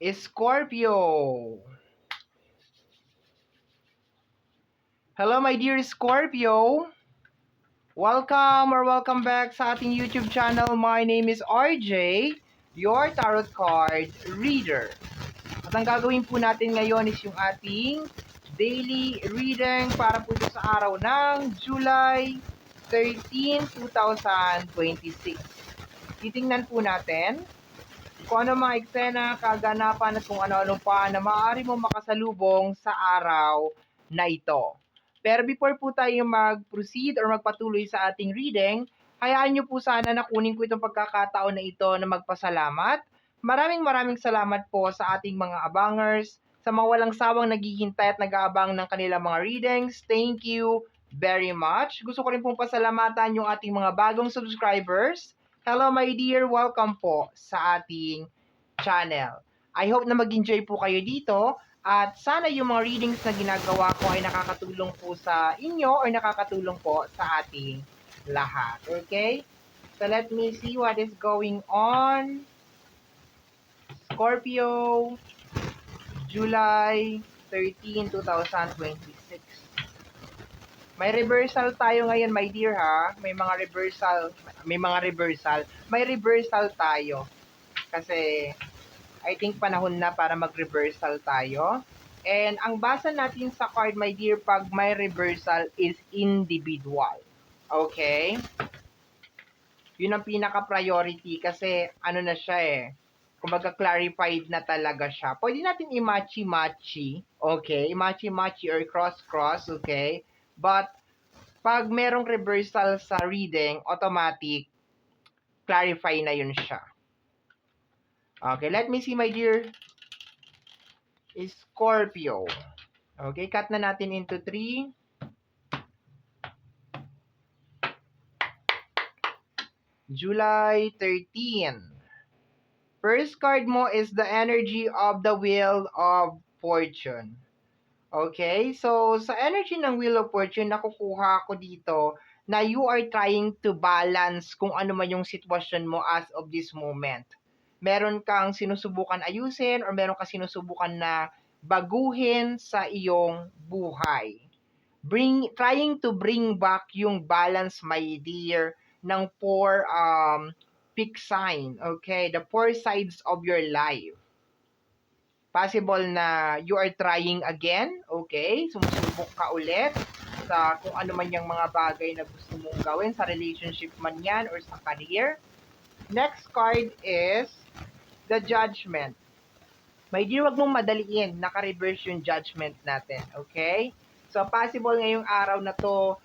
Scorpio. Hello my dear Scorpio. Welcome back sa ating YouTube channel. My name is RJ, your tarot card reader. At ang gagawin po natin ngayon is yung ating daily reading para po ito sa araw ng July 13, 2026. Titingnan po natin kung ano mga eksena, kaganapan at kung ano-ano pa na maaari mo makasalubong sa araw na ito. Pero before po tayo mag-proceed or magpatuloy sa ating reading, hayaan nyo po sana na kunin ko itong pagkakataon na ito na magpasalamat. Maraming salamat po sa ating mga abangers, sa mga walang sawang naghihintay at nag-aabang ng kanilang mga readings. Thank you very much. Gusto ko rin pong pasalamatan yung ating mga bagong subscribers. Hello my dear, welcome po sa ating channel. I hope na mag-enjoy po kayo dito at sana yung mga readings na ginagawa ko ay nakakatulong po sa inyo or nakakatulong po sa ating lahat. Okay? So let me see what is going on. Scorpio, July 13, 2026. May reversal tayo ngayon, my dear ha. May reversal tayo. Kasi I think panahon na para mag-reversal tayo. And ang basa natin sa card, my dear, pag may reversal is individual. Okay? Yun ang pinaka-priority kasi ano na siya eh. Kumbaga clarified na talaga siya. Pwede natin i-matchy-matchy. Okay? I-matchy-matchy or cross-cross. Okay? But pag merong reversal sa reading, automatic, clarify na yun siya. Okay, let me see my dear Scorpio. Okay, cut na natin into 3. July 13. First card mo is the energy of the Wheel of Fortune. Okay, so sa energy ng Wheel of Fortune, nakukuha ko dito na you are trying to balance kung ano man yung sitwasyon mo as of this moment. Meron kang sinusubukan ayusin or meron kang sinusubukan na baguhin sa iyong buhay. Trying to bring back yung balance, my dear, ng 4 peak sign, okay? The 4 sides of your life. Possible na you are trying again, okay? Sumusubok ka ulit sa kung ano man yung mga bagay na gusto mong gawin sa relationship man yan or sa career. Next card is the Judgment. My dear, wag mong madaliin, naka-reverse yung judgment natin, okay? So, possible ngayong araw na to,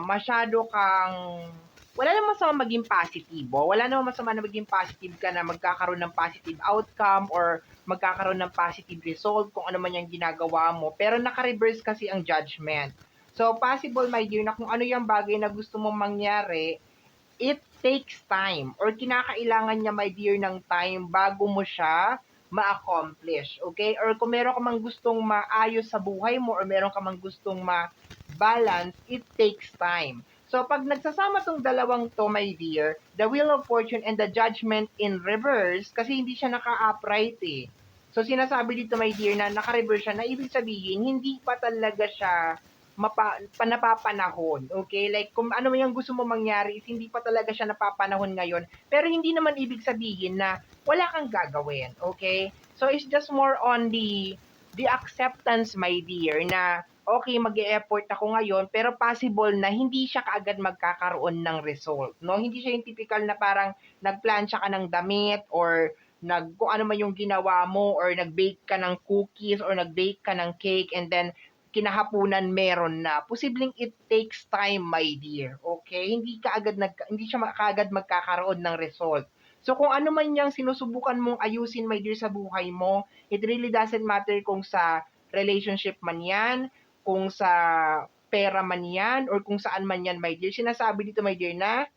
masyado kang wala namang masama maging positibo. Wala namang masama na maging positive ka na magkakaroon ng positive outcome or magkakaroon ng positive result kung ano man yung ginagawa mo. Pero naka-reverse kasi ang judgment. So, possible, my dear, na kung ano yung bagay na gusto mong mangyari, it takes time or kinakailangan niya, my dear, ng time bago mo siya ma-accomplish. Okay? Or kung meron ka mang gustong maayos sa buhay mo or meron ka mang gustong ma-balance, it takes time. So, pag nagsasama tong dalawang to, my dear, the Wheel of Fortune and the Judgment in reverse, kasi hindi siya naka-upright eh. So, sinasabi dito, my dear, na naka-reverse siya, na ibig sabihin, hindi pa talaga siya napapanahon. Okay? Like, kung ano yung gusto mo mangyari, is hindi pa talaga siya napapanahon ngayon. Pero hindi naman ibig sabihin na wala kang gagawin. Okay? So, it's just more on the acceptance, my dear, na okay, mag-e-effort ako ngayon, pero possible na hindi siya kaagad magkakaroon ng result. No? Hindi siya yung typical na parang nagplansya ka ng damit or kung ano man yung ginawa mo or nag-bake ka ng cookies or nag-bake ka ng cake and then kinahapunan meron na. Posibleng it takes time, my dear. Okay? Hindi siya kaagad magkakaroon ng result. So kung ano man yung sinusubukan mong ayusin, my dear, sa buhay mo, it really doesn't matter kung sa relationship man yan, kung sa pera man yan, or kung saan man yan, my dear. Sinasabi dito, my dear, na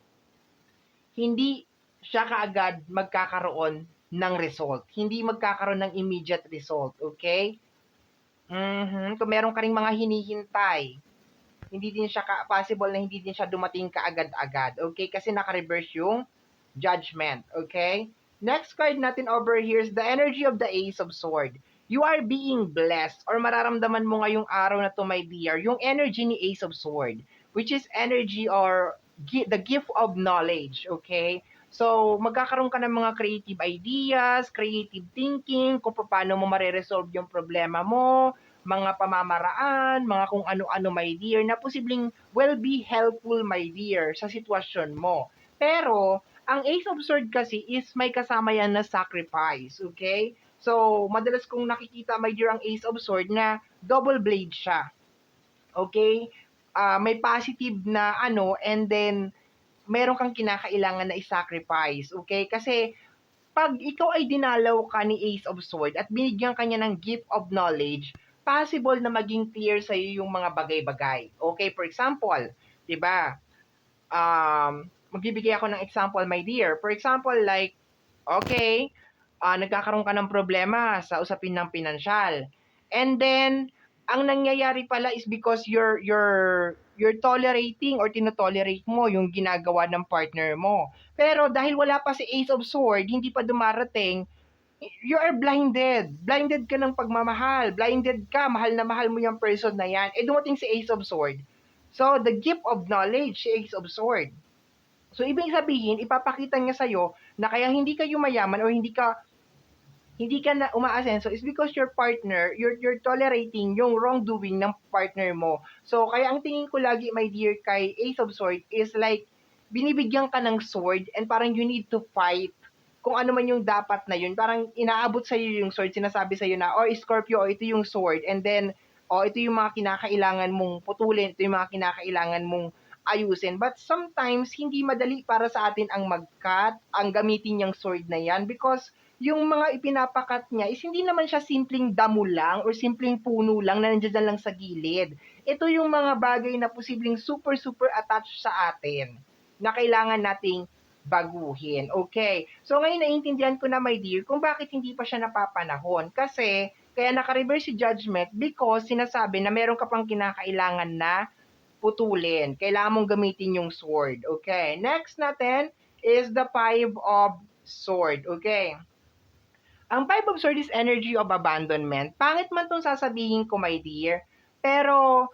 hindi siya kaagad magkakaroon ng result. Hindi magkakaroon ng immediate result. Okay? Kung meron ka ring mga hinihintay, hindi din siya possible na hindi din siya dumating kaagad-agad. Okay? Kasi naka-reverse yung judgment. Okay? Next card natin over here is the energy of the Ace of Sword. You are being blessed or mararamdaman mo ngayong araw na to, my dear, yung energy ni Ace of Sword, which is energy or the gift of knowledge, okay? So, magkakaroon ka ng mga creative ideas, creative thinking, kung paano mo mareresolve yung problema mo, mga pamamaraan, mga kung ano-ano, my dear, na posibleng will be helpful, my dear, sa sitwasyon mo. Pero, ang Ace of Sword kasi is may kasama yan na sacrifice, okay? So, madalas kong nakikita, my dear, ang Ace of Sword na double blade siya, okay? May positive na ano, and then, meron kang kinakailangan na i-sacrifice, okay? Kasi, pag ikaw ay dinalaw ka ni Ace of Sword at binigyan ka niya ng gift of knowledge, possible na maging clear sa'yo yung mga bagay-bagay. Okay, for example, di ba, magbibigay ako ng example, my dear. For example, like, okay, nagkakaroon ka ng problema sa usapin ng pinansyal. And then, ang nangyayari pala is because you're tolerating or tinotolerate mo yung ginagawa ng partner mo. Pero dahil wala pa si Ace of Sword, hindi pa dumarating, you are blinded. Blinded ka ng pagmamahal. Blinded ka, mahal na mahal mo yung person na yan. Eh, dumating si Ace of Sword. So, the gift of knowledge, si Ace of Sword. So, ibig sabihin, ipapakita niya sa'yo na kaya hindi ka yumayaman o hindi ka na umaasenso is because your partner, you're tolerating yung wrongdoing ng partner mo. So, kaya ang tingin ko lagi, my dear, kay Ace of Sword is like, binibigyan ka ng sword and parang you need to fight kung ano man yung dapat na yun. Parang inaabot sa'yo yung sword, sinasabi sa'yo na, oh, Scorpio, oh, ito yung sword. And then, oh, ito yung mga kinakailangan mong putulin, ito yung mga kinakailangan mong ayusin. But sometimes, hindi madali para sa atin ang mag-cut, ang gamitin yung sword na yan because yung mga ipinapakat niya is hindi naman siya simpleng damo lang or simpleng puno lang na nandiyan lang sa gilid. Ito yung mga bagay na posibleng super attached sa atin na kailangan nating baguhin. Okay. So ngayon naiintindihan ko na, my dear, kung bakit hindi pa siya napapanahon. Kasi kaya naka-reverse si judgment because sinasabi na meron ka pang kinakailangan na putulin. Kailangan mong gamitin yung sword. Okay. Next natin is the Five of Sword. Okay. Ang Five of Swords is energy of abandonment. Pangit man itong sasabihin ko, my dear, pero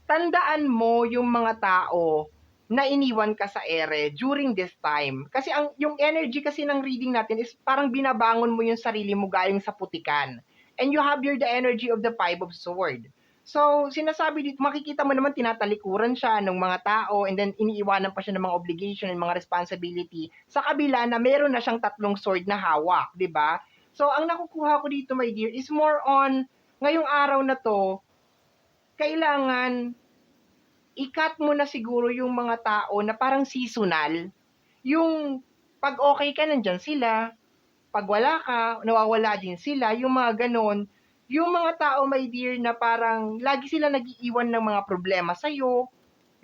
tandaan mo yung mga tao na iniwan ka sa ere during this time. Kasi yung energy kasi ng reading natin is parang binabangon mo yung sarili mo gayong sa putikan. And you have here the energy of the Five of Sword. So, sinasabi dito, makikita mo naman tinatalikuran siya ng mga tao and then iniiwanan pa siya ng mga obligation and mga responsibility sa kabila na meron na siyang tatlong sword na hawak, di ba? So, ang nakukuha ko dito, my dear, is more on, ngayong araw na to, kailangan i-cut mo na siguro yung mga tao na parang seasonal. Yung pag okay ka, nandyan sila. Pag wala ka, nawawala din sila. Yung mga ganon. Yung mga tao, my dear, na parang lagi sila nag-iiwan ng mga problema sa'yo.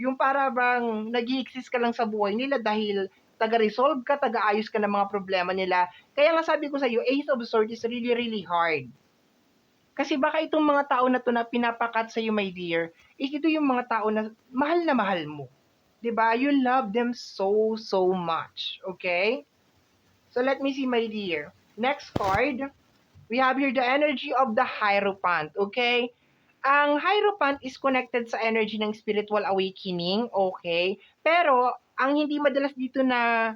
Yung para bang nag-i-exist ka lang sa buhay nila dahil taga-resolve ka, taga-ayos ka ng mga problema nila. Kaya nga sabi ko sa'yo, Ace of Swords is really hard. Kasi baka itong mga tao na to na pinapakat sa iyo, my dear, ito yung mga tao na mahal mo. 'Di ba? You love them so much. Okay? So let me see, my dear. Next card, we have here the energy of the Hierophant. Okay? Ang Hierophant is connected sa energy ng spiritual awakening. Okay? Pero, ang hindi madalas dito na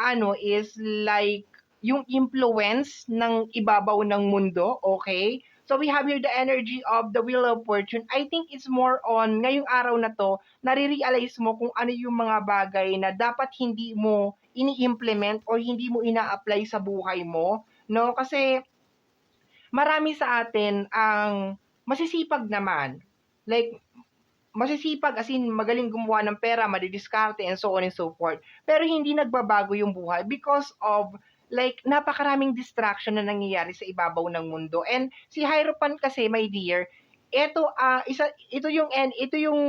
ano is like yung influence ng ibabaw ng mundo, okay? So we have here the energy of the Wheel of Fortune. I think it's more on ngayong araw na to, nare-realize mo kung ano yung mga bagay na dapat hindi mo ini-implement or hindi mo ina-apply sa buhay mo, no? Kasi marami sa atin ang masisipag naman. Like masisipag as in magaling gumawa ng pera, madidiskarte and so on and so forth. Pero hindi nagbabago yung buhay because of like napakaraming distraction na nangyayari sa ibabaw ng mundo. And si Hierophant kasi, my dear, ito yung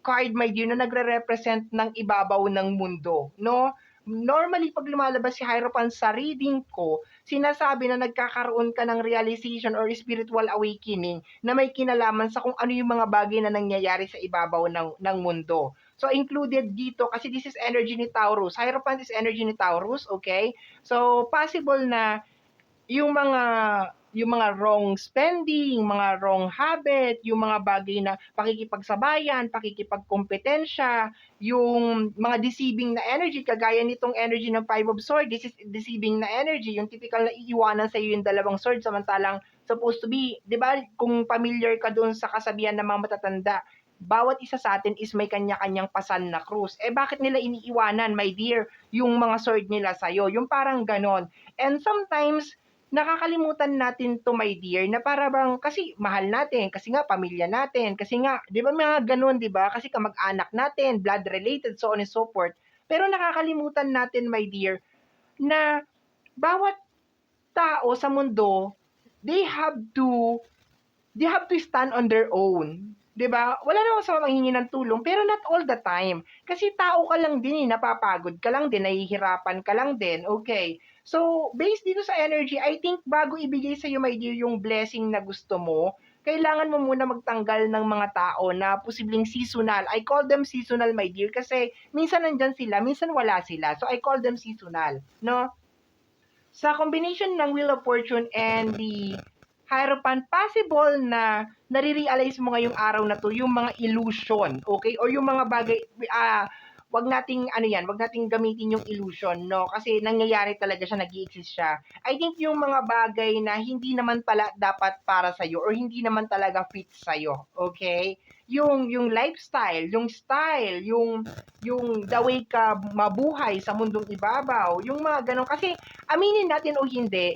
card, my dear, na nagre-represent ng ibabaw ng mundo, no? Normally, pag lumalabas si Hierophant sa reading ko, sinasabi na nagkakaroon ka ng realization or spiritual awakening na may kinalaman sa kung ano yung mga bagay na nangyayari sa ibabaw ng mundo. So, included dito, kasi this is energy ni Taurus. Hierophant is energy ni Taurus, okay? So, possible na yung mga wrong spending, mga wrong habit, yung mga bagay na pakikipagsabayan, pakikipagkompetensya, yung mga deceiving na energy, kagaya nitong energy ng Five of Swords, this is deceiving na energy, yung typical na iiwanan sa iyo yung dalawang sword, samantalang supposed to be, di ba, kung familiar ka doon sa kasabihan ng mga matatanda, bawat isa sa atin is may kanya-kanyang pasan na krus. Eh bakit nila iniiwanan, my dear, yung mga sword nila sa'yo? Yung parang ganon. And sometimes, nakakalimutan natin to, my dear, na para bang kasi mahal natin, kasi nga pamilya natin, kasi nga, 'di ba mga ganun, 'di ba? Kasi kamag-anak natin, blood related, so on and so forth. Pero nakakalimutan natin, my dear, na bawat tao sa mundo, they have to they have to stand on their own. 'Di ba? Wala namang sa manghingi ng tulong, pero not all the time. Kasi tao ka lang din, napapagod ka lang din, nahihirapan ka lang din, okay? So, based dito sa energy, I think bago ibigay sa iyo, my dear, yung blessing na gusto mo, kailangan mo muna magtanggal ng mga tao na posibleng seasonal. I call them seasonal, my dear, kasi minsan nandyan sila, minsan wala sila. So, I call them seasonal, no? Sa combination ng Wheel of Fortune and the Hierophant, possible na nare-realize mo ngayong araw na to yung mga illusion, okay? Or yung mga bagay, wag nating ano yan, wag nating gamitin yung illusion, no? Kasi nangyayari talaga siya, nag-i-exist siya. I think yung mga bagay na hindi naman pala dapat para sa iyo or hindi naman talaga fit sa iyo, okay? Yung lifestyle, yung style, yung the way ka mabuhay sa mundong ibabaw, yung mga ganun. Kasi aminin natin o hindi,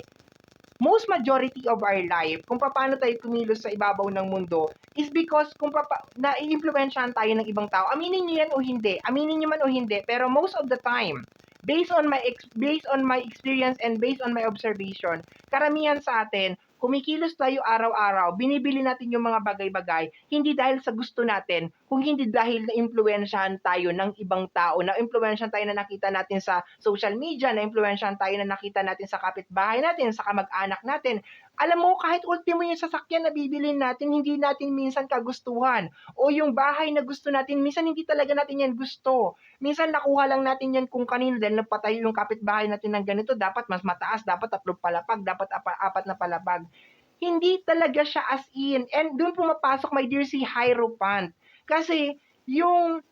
most majority of our life, kung paano tayo kumilos sa ibabaw ng mundo, is because kung na-influensyahan tayo ng ibang tao. Aminin niyo yan o hindi, aminin niyo man o hindi, pero most of the time, based on my experience and based on my observation, karamihan sa atin, kumikilos tayo araw-araw, binibili natin yung mga bagay-bagay, hindi dahil sa gusto natin, kung hindi dahil na-impluensyahan tayo ng ibang tao, na-impluensyahan tayo na nakita natin sa social media, na-impluensyahan tayo na nakita natin sa kapitbahay natin, sa kamag-anak natin. Alam mo, kahit ultimo yung sasakyan na bibilin natin, hindi natin minsan kagustuhan. O yung bahay na gusto natin, minsan hindi talaga natin yan gusto. Minsan nakuha lang natin yan kung kanino, dahil napatayo yung kapitbahay natin ng ganito, dapat mas mataas, dapat 3 palapag, dapat 4 na palapag. Hindi talaga siya as in. And doon pumapasok, my dear, si Hierophant. Kasi yung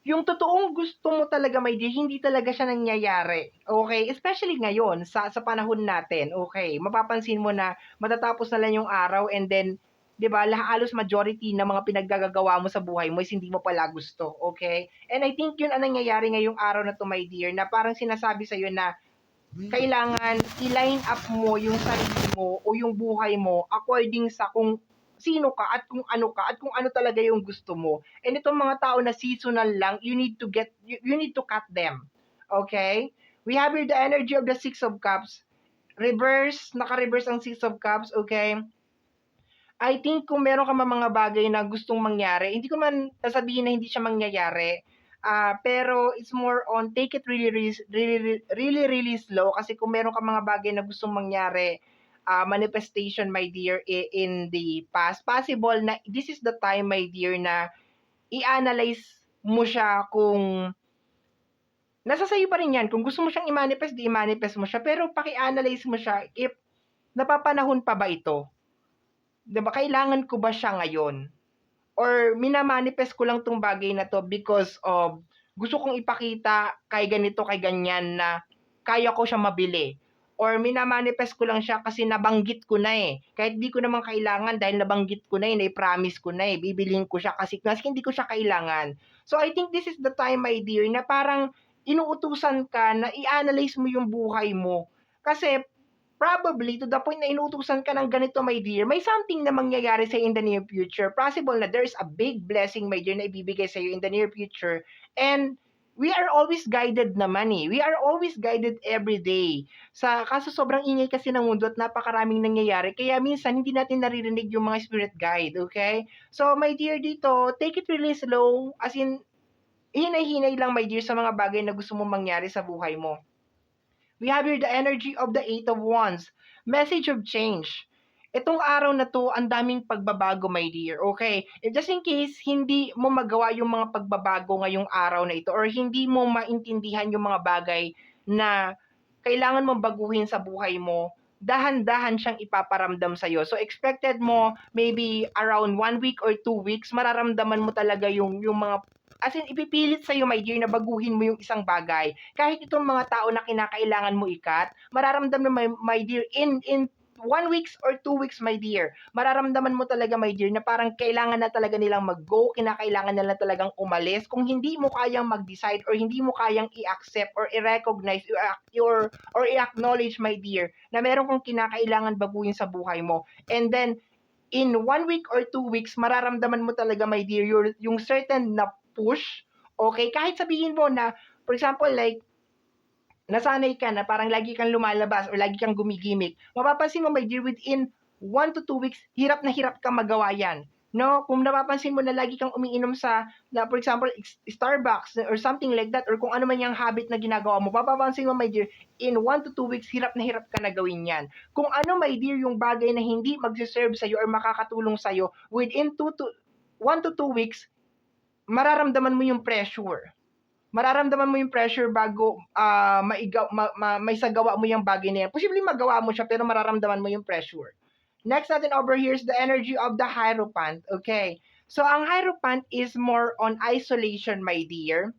totoong gusto mo talaga, my dear, hindi talaga siya nangyayari. Okay? Especially ngayon, sa panahon natin. Okay? Mapapansin mo na matatapos na lang yung araw and then, 'di ba, halos majority ng mga pinaggagawa mo sa buhay mo is hindi mo pala gusto. Okay? And I think yun ang nangyayari ngayong araw na to, my dear, na parang sinasabi sa iyo na kailangan i-line up mo yung sarili mo o yung buhay mo according sa kung sino ka at kung ano talaga yung gusto mo. And itong mga tao na seasonal lang, you need to cut them. Okay? We have here the energy of the Six of Cups. Reverse, naka-reverse ang Six of Cups, okay? I think kung meron ka mga bagay na gustong mangyari, hindi ko man sasabihin na hindi siya mangyayari. Pero it's more on take it really slow, kasi kung meron ka mga bagay na gustong mangyari, manifestation, my dear, in the past, possible na this is the time, my dear, na i-analyze mo siya kung nasa sayo pa rin yan. Kung gusto mo siyang i-manifest, i-manifest mo siya. Pero paki-analyze mo siya if napapanahon pa ba ito. Diba, kailangan ko ba siya ngayon? Or minamanifest ko lang tong bagay na to because of gusto kong ipakita kay ganito, kay ganyan na kaya ko siya mabili. Or minamanifest ko lang siya kasi nabanggit ko na eh. Kahit di ko naman kailangan dahil nabanggit ko na eh, na-promise ko na eh, bibilhin ko siya kasi hindi ko siya kailangan. So I think this is the time, my dear, na parang inuutusan ka na i-analyze mo yung buhay mo. Kasi probably to the point na inutusan ka ng ganito, my dear, may something na mangyayari sa in the near future. Possible na there's a big blessing, my dear, na ibibigay sa iyo in the near future. And we are always guided naman eh. We are always guided every day. Kaso sobrang ingay kasi ng mundo at napakaraming nangyayari. Kaya minsan hindi natin naririnig yung mga spirit guide, okay? So my dear, dito, take it really slow. As in, hinay-hinay lang, my dear, sa mga bagay na gusto mong mangyari sa buhay mo. We have here the energy of the Eight of Wands. Message of change. itong araw na 'to ang daming pagbabago my dear, okay? Just in case hindi mo magawa yung mga pagbabago ngayong araw na ito or hindi mo maintindihan yung mga bagay na kailangan mong baguhin sa buhay mo, dahan-dahan siyang ipaparamdam sa'yo. So expected mo maybe around 1 week or 2 weeks mararamdaman mo talaga yung mga as in ipipilit sa'yo my dear na baguhin mo yung isang bagay. Kahit itong mga tao na kinakailangan mo ikat, mararamdaman mo my dear in 1 weeks or 2 weeks my dear, mararamdaman mo talaga my dear na parang kailangan na talaga nilang mag-go, kinakailangan nila talagang umalis. Kung hindi mo kayang mag-decide or hindi mo kayang i-accept or i-recognize or i-acknowledge my dear na meron kang kinakailangan baguhin sa buhay mo. And then in 1 week or 2 weeks, mararamdaman mo talaga my dear yung certain na push, okay? Kahit sabihin mo na, for example, like, nasanay ka na parang lagi kang lumalabas or lagi kang gumigimik, mapapansin mo my dear within 1 to 2 weeks, hirap na hirap kang magawa yan. No, kung napapansin mo na lagi kang umiinom na for example, Starbucks or something like that, or kung ano man yung habit na ginagawa mo, mapapansin mo my dear, in 1 to 2 weeks, hirap na hirap ka na gawin yan. Kung ano my dear yung bagay na hindi magsiserve sa'yo or makakatulong sa'yo, within 1 to 2 weeks, mararamdaman mo yung pressure. Mararamdaman mo yung pressure bago may sagawa mo yung bagay na yan. Posibleng magawa mo siya pero mararamdaman mo yung pressure. Next natin over here is the energy of the Hierophant. Okay. So, ang Hierophant is more on isolation, my dear.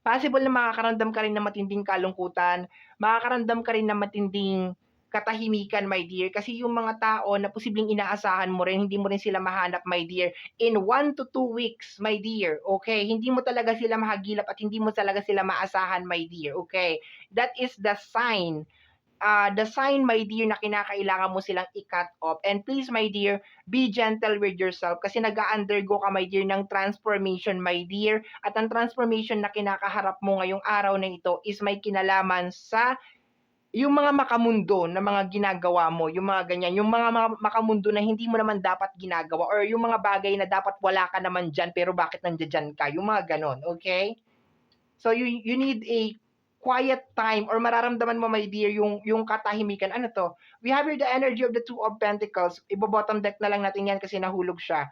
Possible na makakaramdam ka rin ng matinding kalungkutan, makakaramdam ka rin ng matinding katahimikan, my dear. Kasi yung mga tao na posibleng inaasahan mo rin, hindi mo rin sila mahanap, my dear, in 1 to 2 weeks, my dear. Okay? Hindi mo talaga sila mahagilap at hindi mo talaga sila maasahan, my dear. Okay? That is the sign, my dear, na kinakailangan mo silang i-cut off. And please, my dear, be gentle with yourself kasi nag-undergo ka, my dear, ng transformation, my dear. At ang transformation na kinakaharap mo ngayong araw na ito is may kinalaman sa yung mga makamundo na mga ginagawa mo, yung mga ganyan, yung mga makamundo na hindi mo naman dapat ginagawa or yung mga bagay na dapat wala ka naman dyan pero bakit nandiyan ka, yung mga ganon, okay? So you need a quiet time or mararamdaman mo my dear yung katahimikan. Ano to? We have here the energy of the Two of Pentacles. Ibo-bottom deck na lang natin yan kasi nahulog siya.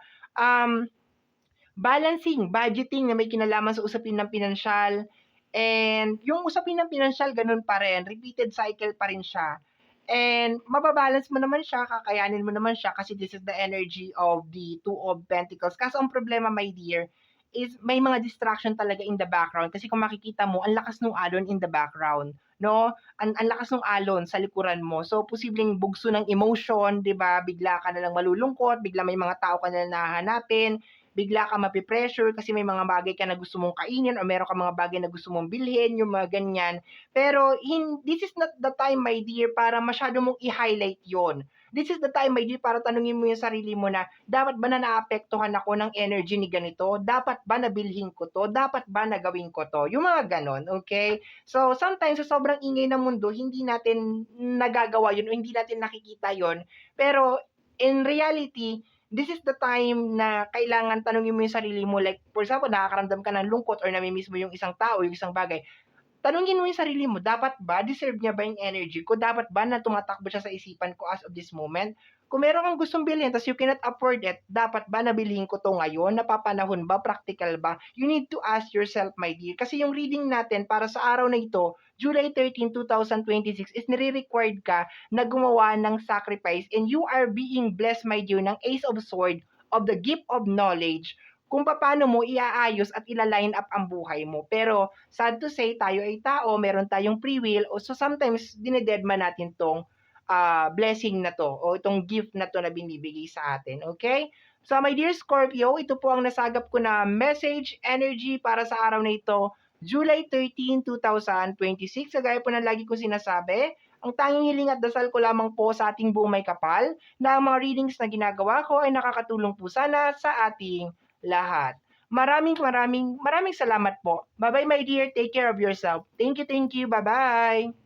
Balancing, budgeting na may kinalaman sa usapin ng pinansyal. And yung usapin ng pinansyal, ganun pa rin. Repeated cycle pa rin siya. And mababalance mo naman siya, kakayanin mo naman siya kasi this is the energy of the Two of Pentacles. Kaso ang problema, my dear, is may mga distraction talaga in the background kasi kung makikita mo, ang lakas ng alon in the background, no? Ang lakas ng alon sa likuran mo. So, posibleng bugso ng emotion, 'di ba? Bigla ka na lang malulungkot, bigla may mga tao ka na lang nahahanapin, bigla ka mape-pressure kasi may mga bagay ka na gusto mong kainin or meron ka mga bagay na gusto mong bilhin, yung mga ganyan. Pero this is not the time, my dear, para masyado mong i-highlight yon. This is the time, my dear, para tanungin mo yung sarili mo na, dapat ba na naapektuhan ako ng energy ni ganito? Dapat ba nabilhin ko to? Dapat ba nagawin ko to? Yung mga ganon, okay? So, sometimes, sa sobrang ingay ng mundo, hindi natin nagagawa yun o hindi natin nakikita yun. Pero, in reality, this is the time na kailangan tanungin mo yung sarili mo. Like, for example, nakakaramdam ka ng lungkot or namimiss mo yung isang tao, yung isang bagay. Tanungin mo yung sarili mo, dapat ba, deserve niya ba yung energy ko? Dapat ba na tumatakbo siya sa isipan ko as of this moment? Kung meron kang gustong bilhin, tas you cannot afford it, dapat ba nabilihin ko to ngayon? Napapanahon ba? Practical ba? You need to ask yourself, my dear. Kasi yung reading natin para sa araw na ito, July 13, 2026, is nire-required ka na gumawa ng sacrifice and you are being blessed, my dear, ng Ace of Sword, of the gift of knowledge, kung paano mo iaayos at ila-line up ang buhay mo. Pero, sad to say, tayo ay tao, meron tayong free will, so sometimes, dinededma natin tong blessing na to, o itong gift na to na binibigay sa atin, okay? So, my dear Scorpio, ito po ang nasagap ko na message, energy para sa araw na ito, July 13, 2026. Kagaya po na lagi ko sinasabi, ang tanging hiling at dasal ko lamang po sa ating buong may kapal na ang mga readings na ginagawa ko ay nakakatulong po sana sa ating lahat. Maraming salamat po. Bye-bye, my dear. Take care of yourself. Thank you. Bye-bye.